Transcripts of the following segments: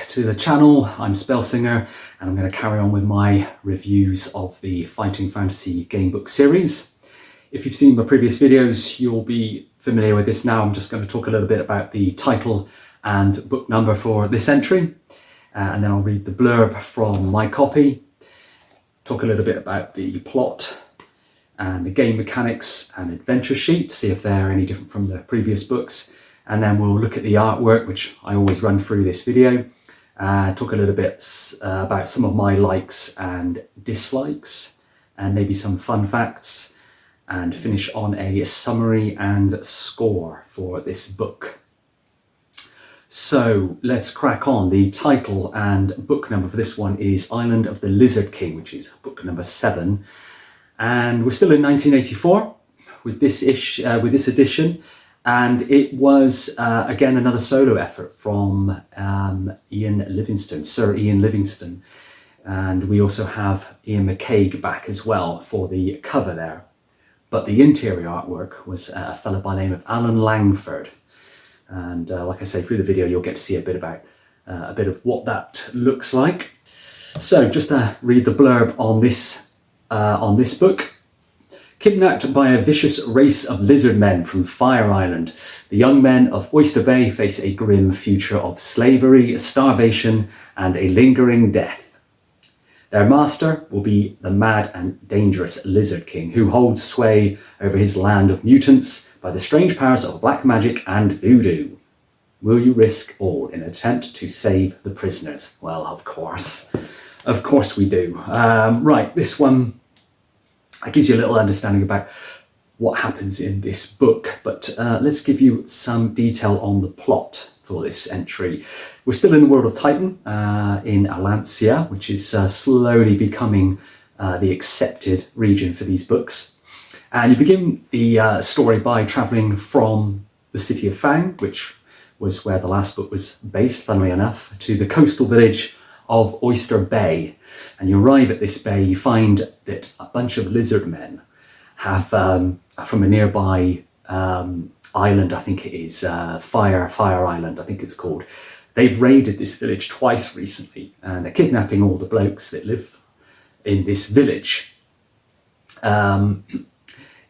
to the channel. I'm Spellsinger and I'm going to carry on with my reviews of the Fighting Fantasy Gamebook series. If you've seen my previous videos, you'll be familiar with this now. I'm just going to talk a little bit about the title and book number for this entry, and then I'll read the blurb from my copy, talk a little bit about the plot and the game mechanics and adventure sheet, see if they're any different from the previous books. And then we'll look at the artwork, which I always run through this video, talk a little bit about some of my likes and dislikes, and maybe some fun facts, and finish on a summary and score for this book. So let's crack on. The title and book number for this one is Island of the Lizard King, which is book number 7. And we're still in 1984 with this edition. And it was, again, another solo effort from Ian Livingstone, Sir Ian Livingstone. And we also have Ian McCaig back as well for the cover there. But the interior artwork was a fellow by the name of Alan Langford. And like I say, through the video, you'll get to see a bit of what that looks like. So just to read the blurb on this book. Kidnapped by a vicious race of lizard men from Fire Island, the young men of Oyster Bay face a grim future of slavery, starvation, and a lingering death. Their master will be the mad and dangerous Lizard King, who holds sway over his land of mutants by the strange powers of black magic and voodoo. Will you risk all in an attempt to save the prisoners? Well, of course. Of course we do. Right, this one, it gives you a little understanding about what happens in this book, but let's give you some detail on the plot for this entry. We're still in the world of Titan, in Alancia, which is slowly becoming the accepted region for these books. And you begin the story by travelling from the city of Fang, which was where the last book was based, funnily enough, to the coastal village of Oyster Bay. And you arrive at this bay, you find that a bunch of lizard men have, from a nearby island, I think it is, Fire Island, I think it's called. They've raided this village twice recently, and they're kidnapping all the blokes that live in this village.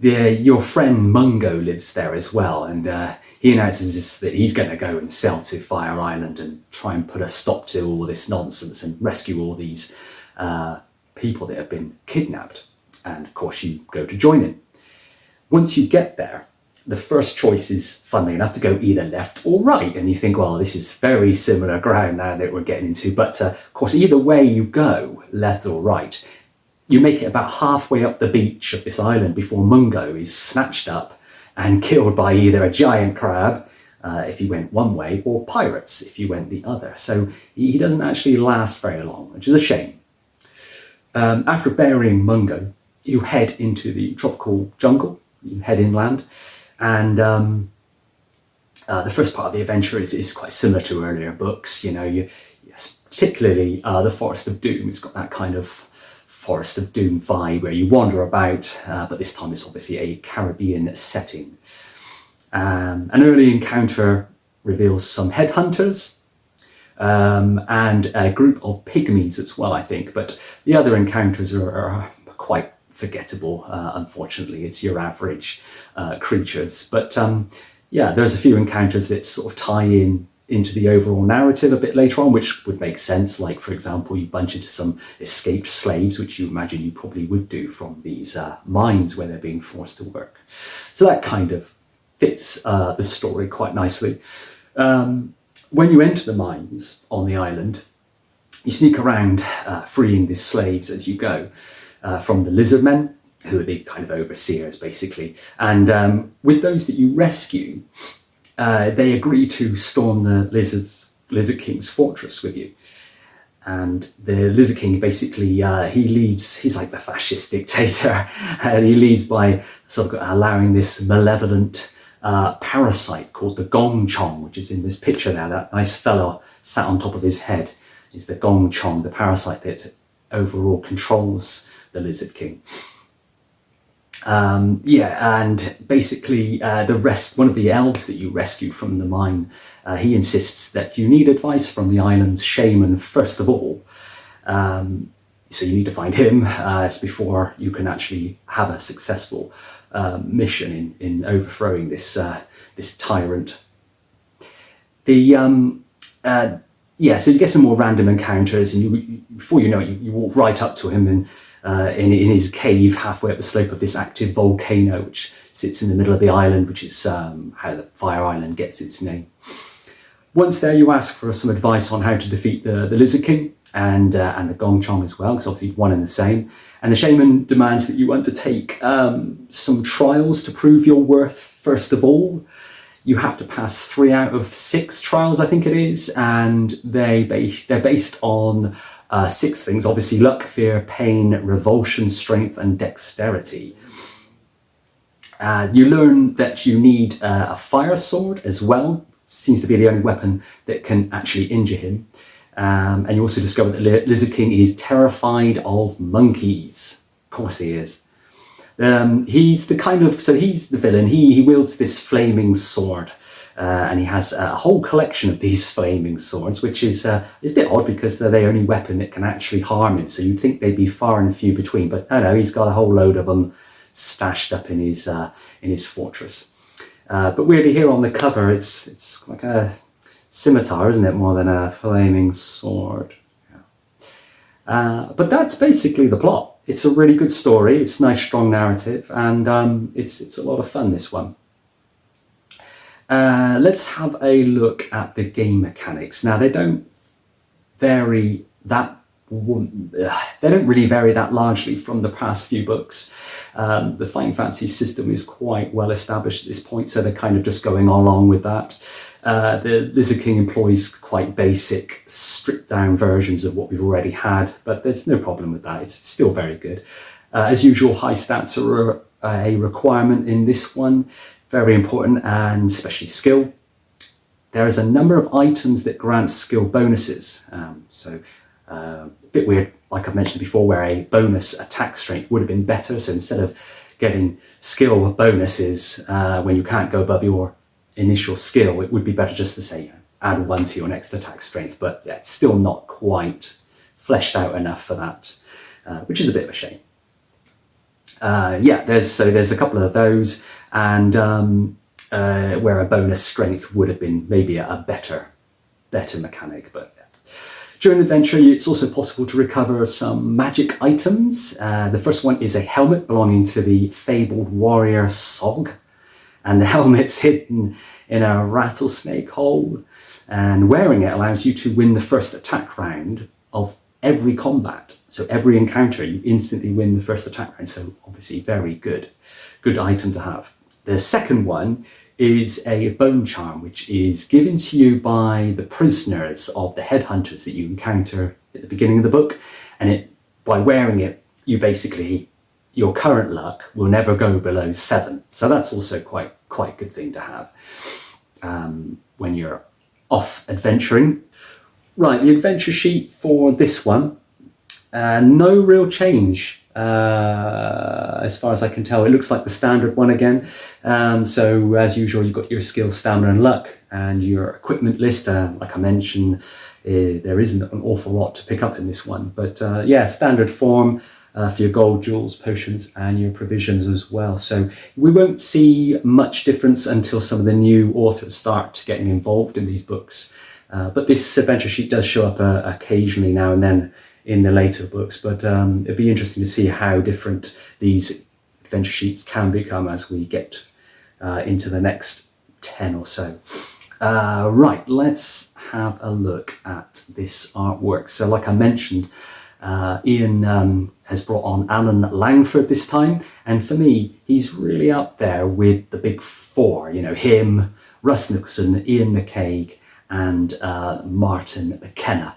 Your friend Mungo lives there as well, and he announces that he's going to go and sail to Fire Island and try and put a stop to all this nonsense and rescue all these people that have been kidnapped. And of course you go to join him. Once you get there, the first choice is, funnily enough, to go either left or right. And you think, well, this is very similar ground now that we're getting into. But of course, either way you go, left or right, you make it about halfway up the beach of this island before Mungo is snatched up and killed by either a giant crab, if you went one way, or pirates, if you went the other. So he doesn't actually last very long, which is a shame. After burying Mungo, you head into the tropical jungle, you head inland, and the first part of the adventure is quite similar to earlier books. You know, yes, particularly the Forest of Doom. It's got that kind of Forest of Doom vibe where you wander about, but this time it's obviously a Caribbean setting. An early encounter reveals some headhunters and a group of pygmies as well, I think, but the other encounters are quite forgettable, unfortunately. It's your average creatures, but yeah, there's a few encounters that sort of tie into the overall narrative a bit later on, which would make sense. Like, for example, you bunch into some escaped slaves, which you imagine you probably would do from these mines where they're being forced to work. So that kind of fits the story quite nicely. When you enter the mines on the island, you sneak around freeing these slaves as you go from the lizard men, who are the kind of overseers, basically. And with those that you rescue, they agree to storm the Lizard King's fortress with you. And the Lizard King basically, he's like the fascist dictator, and he leads by sort of allowing this malevolent parasite called the Gong Chong, which is in this picture now. That nice fellow sat on top of his head is the Gong Chong, the parasite that overall controls the Lizard King. Yeah, and basically one of the elves that you rescued from the mine, he insists that you need advice from the island's shaman first of all. So you need to find him before you can actually have a successful mission in overthrowing this tyrant. So you get some more random encounters, and before you know it, you walk right up to him and in his cave halfway up the slope of this active volcano, which sits in the middle of the island, which is how the Fire Island gets its name. Once there, you ask for some advice on how to defeat the Lizard King and the Gong Chong as well, because obviously one and the same. And the shaman demands that you undertake some trials to prove your worth first of all. You have to pass 3 out of 6 trials, I think it is, and they're based on 6 things, obviously luck, fear, pain, revulsion, strength, and dexterity. You learn that you need a fire sword as well. Seems to be the only weapon that can actually injure him. And you also discover that Lizard King is terrified of monkeys. Of course he is. He's the villain. He wields this flaming sword. And he has a whole collection of these flaming swords, which is a bit odd because they're the only weapon that can actually harm him. So you'd think they'd be far and few between, but no, he's got a whole load of them stashed up in his fortress. But weirdly, here on the cover, it's like a scimitar, isn't it, more than a flaming sword? Yeah. But that's basically the plot. It's a really good story. It's a nice, strong narrative, and it's a lot of fun. This one. Let's have a look at the game mechanics. Now, they don't really vary that largely from the past few books. The Fighting Fantasy system is quite well established at this point, so they're kind of just going along with that. The Lizard King employs quite basic, stripped down versions of what we've already had, but there's no problem with that. It's still very good. As usual, high stats are a requirement in this one. Very important, and especially skill. There is a number of items that grant skill bonuses. A bit weird, like I've mentioned before, where a bonus attack strength would have been better. So instead of getting skill bonuses when you can't go above your initial skill, it would be better just to say add 1 to your next attack strength. But yeah, it's still not quite fleshed out enough for that, which is a bit of a shame. There's a couple of those, and where a bonus strength would have been maybe a better mechanic. But yeah. During the adventure, it's also possible to recover some magic items. The first one is a helmet belonging to the fabled warrior Sog, and the helmet's hidden in a rattlesnake hole. And wearing it allows you to win the first attack round of every combat. So every encounter, you instantly win the first attack round. So obviously very good item to have. The second one is a bone charm, which is given to you by the prisoners of the headhunters that you encounter at the beginning of the book. And by wearing it, your current luck will never go below 7. So that's also quite a good thing to have when you're off adventuring. Right, the adventure sheet for this one. No real change as far as I can tell. It looks like the standard one again. So as usual, you've got your skill, stamina and luck, and your equipment list. Like I mentioned, there isn't an awful lot to pick up in this one. But standard form for your gold, jewels, potions and your provisions as well. So we won't see much difference until some of the new authors start getting involved in these books. But this adventure sheet does show up occasionally now and then in the later books, but it'd be interesting to see how different these adventure sheets can become as we get into the next 10 or so. Right, let's have a look at this artwork. So like I mentioned, Ian has brought on Alan Langford this time, and for me, he's really up there with the big 4, him, Russ Nicholson, Ian McCaig, and Martin McKenna.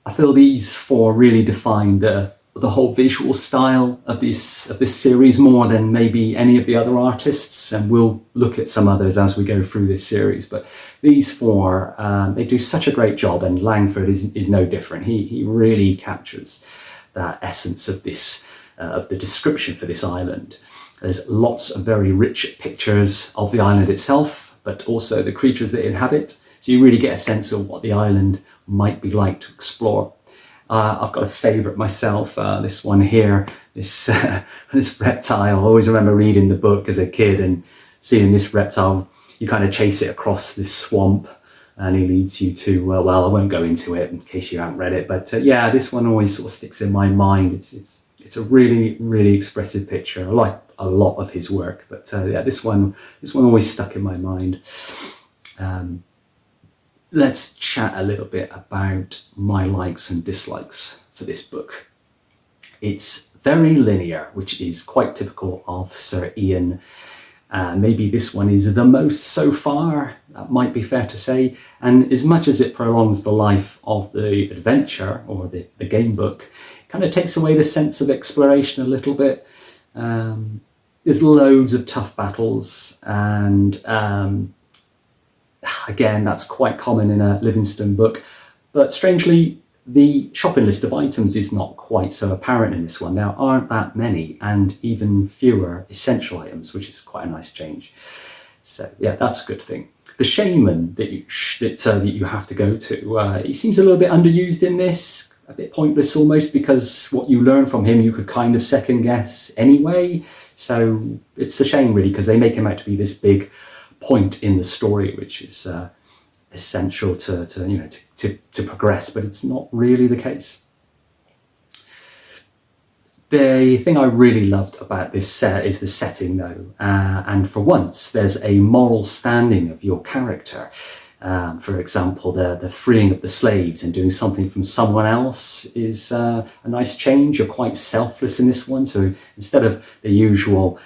I feel these 4 really define the whole visual style of this series more than maybe any of the other artists, and we'll look at some others as we go through this series. But these 4, they do such a great job, and Langford is no different. He really captures that essence of this of the description for this island. There's lots of very rich pictures of the island itself, but also the creatures that inhabit. So you really get a sense of what the island might be like to explore. I've got a favourite myself, this one here, this reptile. I always remember reading the book as a kid and seeing this reptile. You kind of chase it across this swamp and he leads you to, well, I won't go into it in case you haven't read it, but yeah, this one always sort of sticks in my mind. It's a really, really expressive picture. I like a lot of his work, but yeah, this one always stuck in my mind. Let's chat a little bit about my likes and dislikes for this book. It's very linear, which is quite typical of Sir Ian. Maybe this one is the most so far, that might be fair to say. And as much as it prolongs the life of the adventure or the game book, it kind of takes away the sense of exploration a little bit. There's loads of tough battles, and again, that's quite common in a Livingstone book. But strangely, the shopping list of items is not quite so apparent in this one. There aren't that many, and even fewer essential items, which is quite a nice change. So yeah, that's a good thing. The shaman that you have to go to, he seems a little bit underused in this, a bit pointless almost, because what you learn from him you could kind of second guess anyway. So it's a shame really, because they make him out to be this big point in the story, which is essential to progress, but it's not really the case. The thing I really loved about this set is the setting though, and for once there's a moral standing of your character. For example, the freeing of the slaves and doing something from someone else is a nice change. You're quite selfless in this one, so instead of the usual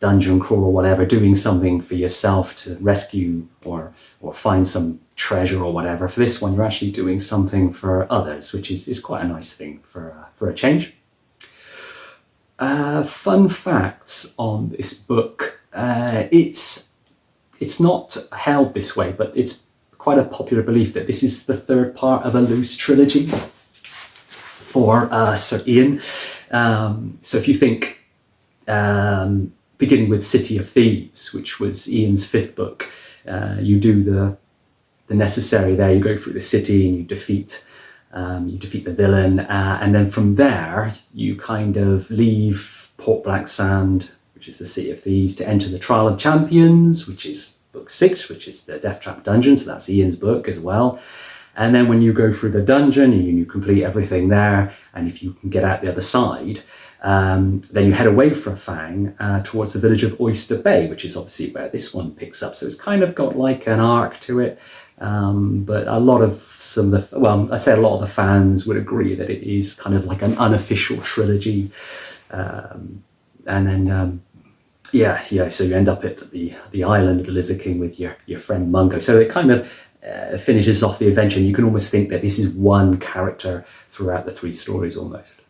dungeon crawl or whatever, doing something for yourself to rescue or find some treasure or whatever, for this one you're actually doing something for others, which is quite a nice thing for a change. Fun facts on this book. It's not held this way, but it's quite a popular belief that this is the third part of a loose trilogy for Sir Ian. So if you think beginning with City of Thieves, which was Ian's fifth book, you do the necessary there. You go through the city and you defeat the villain, and then from there you kind of leave Port Black Sand, which is the City of Thieves, to enter the Trial of Champions, which is book 6, which is the Death Trap Dungeon. So that's Ian's book as well. And then when you go through the dungeon and you complete everything there, and if you can get out the other side, then you head away from Fang towards the village of Oyster Bay, which is obviously where this one picks up. So it's kind of got like an arc to it. But a lot of I'd say a lot of the fans would agree that it is kind of like an unofficial trilogy. And then, so you end up at the island of the Lizard King with your friend Mungo. So it kind of finishes off the adventure, and you can almost think that this is one character throughout the 3 stories almost.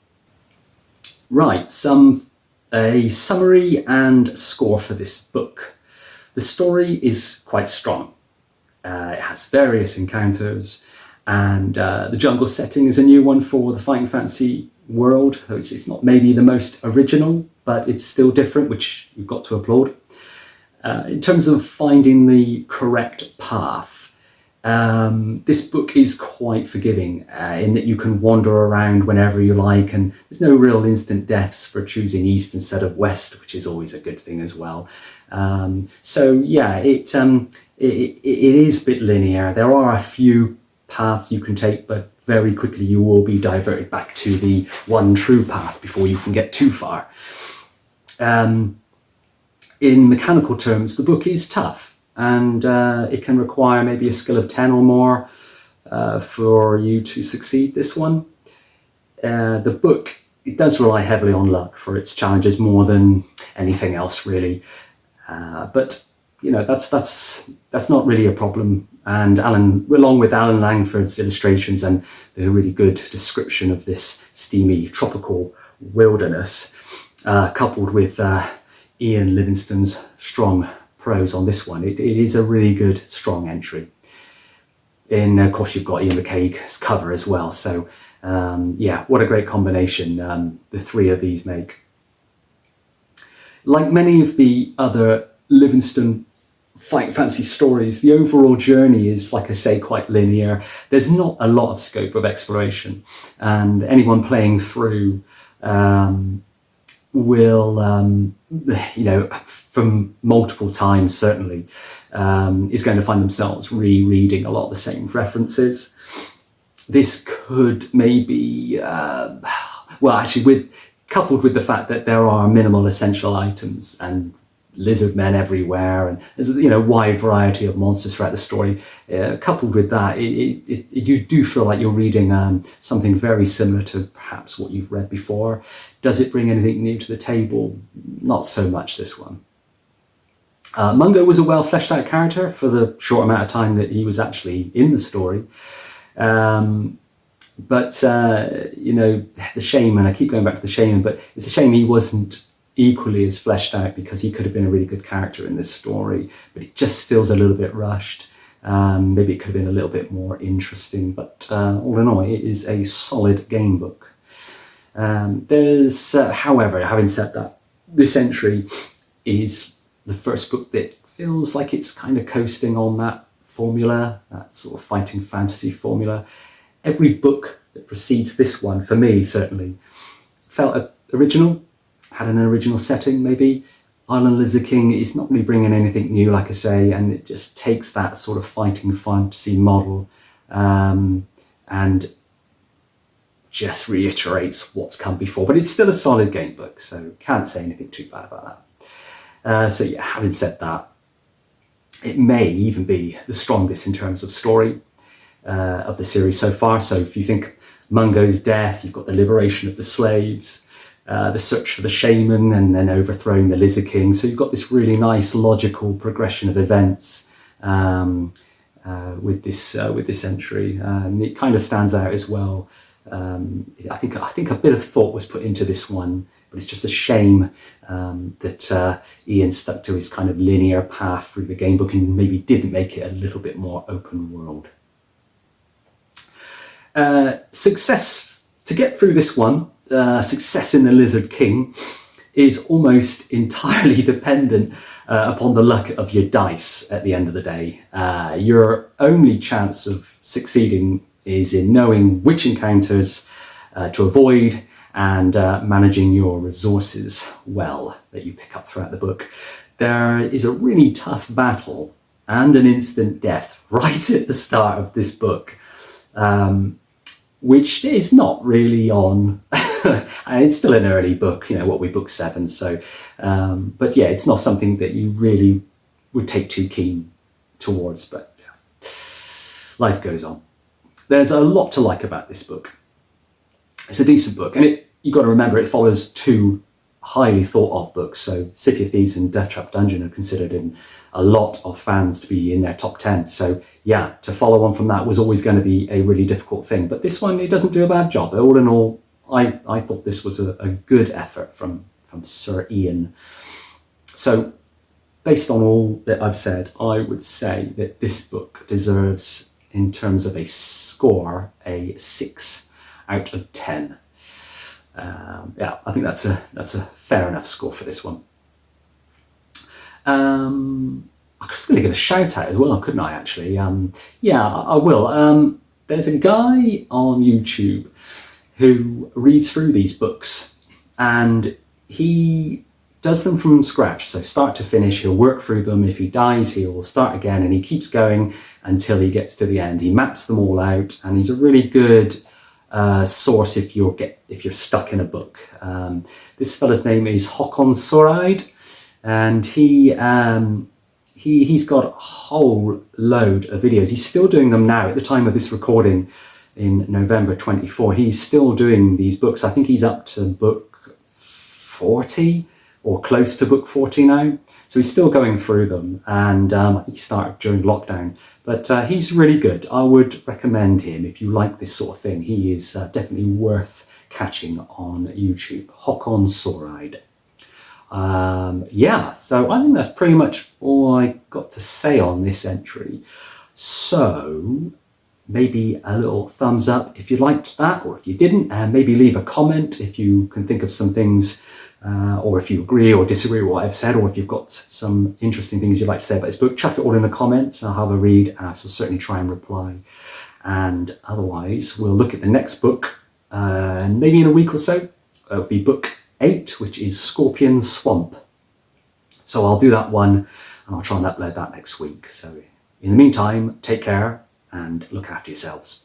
Right, a summary and score for this book. The story is quite strong. It has various encounters, and the jungle setting is a new one for the Fighting Fantasy world. It's not maybe the most original, but it's still different, which you've got to applaud. In terms of finding the correct path, this book is quite forgiving in that you can wander around whenever you like, and there's no real instant deaths for choosing east instead of west, which is always a good thing as well. It is a bit linear. There are a few paths you can take, but very quickly you will be diverted back to the one true path before you can get too far. In mechanical terms, the book is tough, and it can require maybe a skill of 10 or more for you to succeed this one. The book, it does rely heavily on luck for its challenges more than anything else really. But that's not really a problem. And along with Alan Langford's illustrations and the really good description of this steamy tropical wilderness, coupled with Ian Livingstone's strong prose on this one, it is a really good, strong entry. And of course you've got Ian McCaig's cover as well, so Yeah, what a great combination the three of these make. Like many of the other Livingston Fight Fancy stories, the overall journey is, like I say, quite linear. There's not a lot of scope of exploration, and anyone playing through will, from multiple times certainly, is going to find themselves rereading a lot of the same references. This could maybe, coupled with the fact that there are minimal essential items and lizard men everywhere, and there's a wide variety of monsters throughout the story. Coupled with that, you do feel like you're reading something very similar to perhaps what you've read before. Does it bring anything new to the table? Not so much this one. Mungo was a well fleshed out character for the short amount of time that he was actually in the story. But the shaman, I keep going back to the shaman, but it's a shame he wasn't equally as fleshed out, because he could have been a really good character in this story, but it just feels a little bit rushed. Maybe it could have been a little bit more interesting, but all in all, it is a solid game book. However, having said that, this entry is the first book that feels like it's kind of coasting on that formula, that sort of fighting fantasy formula. Every book that precedes this one, for me certainly, felt original, had an original setting maybe. Island Lizard King is not really bringing anything new, like I say, and it just takes that sort of fighting fantasy model and just reiterates what's come before. But it's still a solid game book, so can't say anything too bad about that. So yeah, having said that, it may even be the strongest in terms of story of the series so far. So if you think Mungo's death, you've got the liberation of the slaves, the search for the shaman, and then overthrowing the Lizard King. So you've got this really nice logical progression of events with this entry, and it kind of stands out as well. I think a bit of thought was put into this one, but it's just a shame that Ian stuck to his kind of linear path through the game book and maybe didn't make it a little bit more open world. Success to get through this one. Success in the Lizard King is almost entirely dependent upon the luck of your dice at the end of the day. Your only chance of succeeding is in knowing which encounters to avoid and managing your resources well that you pick up throughout the book. There is a really tough battle and an instant death right at the start of this book, which is not really on. It's still an early book, what we book 7, so but yeah, it's not something that you really would take too keen towards, but yeah, life goes on. There's a lot to like about this book. It's a decent book, and you got to remember it follows two highly thought of books. So City of Thieves and Death Trap Dungeon are considered in a lot of fans to be in their top 10. So yeah, to follow on from that was always going to be a really difficult thing. But this one, it doesn't do a bad job. All in all, I thought this was a good effort from Sir Ian. So based on all that I've said, I would say that this book deserves, in terms of a score, a 6 out of 10. Yeah, I think that's a fair enough score for this one. I was going to give a shout out as well, couldn't I, actually? Yeah, I will. There's a guy on YouTube who reads through these books, and he does them from scratch. So start to finish, he'll work through them. If he dies, he'll start again, and he keeps going until he gets to the end. He maps them all out, and he's a really good source if you're stuck in a book. This fella's name is Håkon Soreid, and he's got a whole load of videos. He's still doing them now at the time of this recording in November 24. He's still doing these books. I think he's up to book 40 or close to book 40 now. So he's still going through them, and I think he started during lockdown. But he's really good. I would recommend him if you like this sort of thing. He is definitely worth catching on YouTube. Håkon Soreid. Yeah, so I think that's pretty much all I got to say on this entry. So maybe a little thumbs up if you liked that, or if you didn't, and maybe leave a comment if you can think of some things, or if you agree or disagree with what I've said, or if you've got some interesting things you'd like to say about this book. Chuck it all in the comments. I'll have a read, and I'll certainly try and reply. And otherwise, we'll look at the next book, and maybe in a week or so. It'll be book 8, which is Scorpion Swamp. So I'll do that one, and I'll try and upload that next week. So in the meantime, take care and look after yourselves.